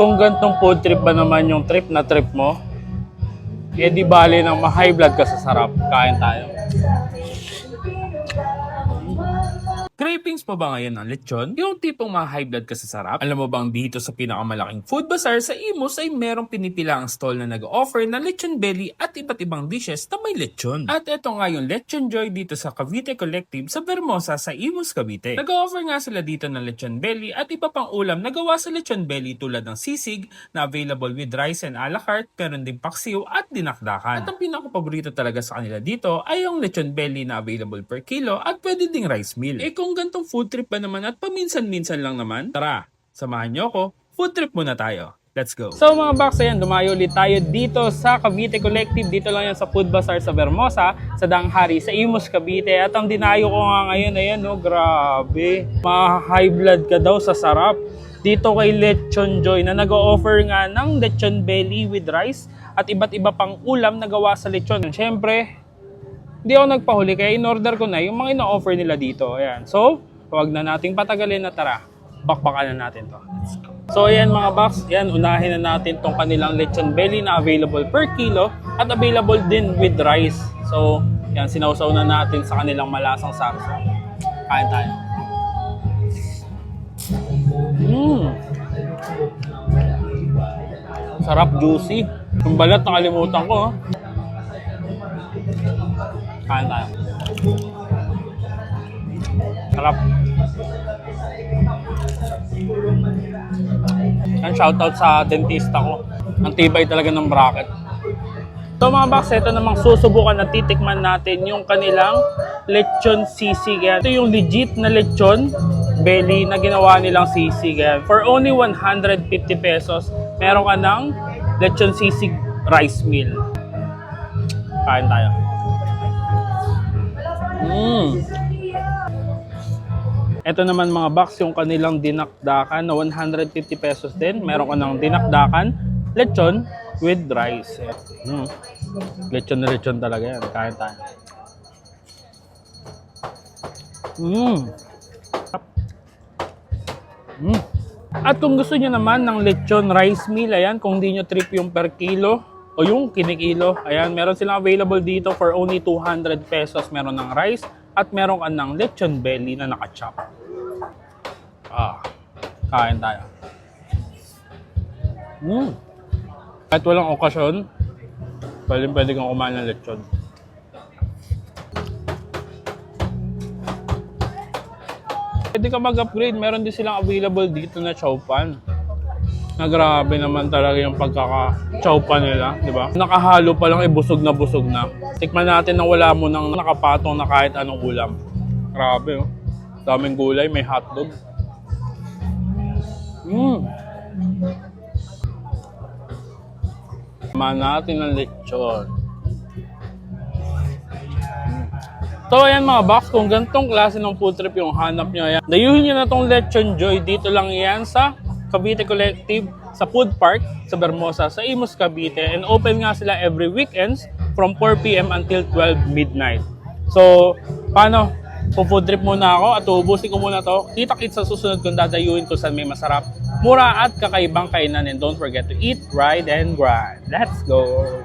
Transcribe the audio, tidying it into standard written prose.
kung gantong food trip ba naman yung trip na trip mo, eh di bali ng ma-high blood ka sa sarap. Kain tayo. Cravings pa ba ngayon ng lechon? Yung tipong ma-high blood ka sa sarap? Alam mo bang dito sa pinakamalaking food bazaar sa Imus ay merong pinipilaang stall na nag-offer ng lechon belly at iba't ibang dishes na may lechon. At eto nga yung Lechon Joy dito sa Cavite Collective sa Vermosa sa Imus, Cavite. Nag-offer nga sila dito ng lechon belly at iba pang ulam na gawa sa lechon belly tulad ng sisig na available with rice and a la carte, meron din paksiw at dinakdakan. At ang pinaka-paborito talaga sa kanila dito ay yung lechon belly na available per kilo at pwede ding rice meal. Kung gantong food trip ba naman at paminsan-minsan lang naman, tara, samahan nyo ako, food trip muna tayo. Let's go! So mga box, ayan, dumayo ulit tayo dito sa Cavite Collective. Dito lang yan sa Food Bazaar sa Vermosa, sa Danghari, sa Imus, Cavite. At ang dinayo ko nga ngayon, ayan, no, grabe. Ma-high blood ka daw sa sarap. Dito kay Lechon Joy na nag-o-offer nga ng lechon belly with rice at iba't iba pang ulam na gawa sa lechon. Siyempre, hindi ako nagpahuli kaya in-order ko na yung mga ino-offer nila dito. Ayan. So, huwag na nating patagalin na tara. Bakbakan na natin to. So, ayan mga box. Ayan, unahin na natin tong kanilang lechon belly na available per kilo at available din with rice. So, ayan, sinausaw na natin sa kanilang malasang sarsa. Kain tayo. Sarap, juicy. Yung balat, nakalimutan ko. Kain tayo. Sarap. Yan, shoutout sa dentista ko. Ang tibay talaga ng bracket. So mga box, ito namang susubukan na titikman natin yung kanilang lechon sisig. Ito yung legit na lechon belly na ginawa nilang sisig. For only 150 pesos, meron ka ng lechon sisig rice meal. Kain tayo. Ito naman mga box, yung kanilang dinakdakan na 150 pesos din. Meron ka ng dinakdakan, lechon with rice. Lechon na lechon talaga yan. Kain tayo. At kung gusto niyo naman ng lechon rice meal, ayan, kung di nyo trip yung per kilo o yung kinikilo, ayan, meron silang available dito for only 200 pesos. Meron ng rice at meron ka ng lechon belly na nakachop. Kain tayo. Kahit walang okasyon, pwede kang kumain ng lechon. Pwede ka mag-upgrade. Meron din silang available dito na chowpan. Na grabe naman talaga yung pagkaka-chowpan nila, di ba? Nakahalo pa lang, busog na busog na. Tikman natin na wala mo nang nakapatong na kahit anong ulam. Grabe, oh. Daming gulay, may hotdog. Tikman natin ng lechon. So ayan mga box, kung gantong klase ng food trip yung hanap nyo, ayan, dayuhin nyo na tong Lechon Joy. Dito lang yan sa Cavite Collective, sa Food Park, sa Vermosa, sa Imus, Cavite. And open nga sila every weekends from 4 p.m. until 12 midnight. So, paano? Food trip muna ako at uubusin ko muna to. Kita-kits sa susunod kung dadayuhin ko saan may masarap, mura at kakaibang kainan. And don't forget to eat, ride, and grind. Let's go!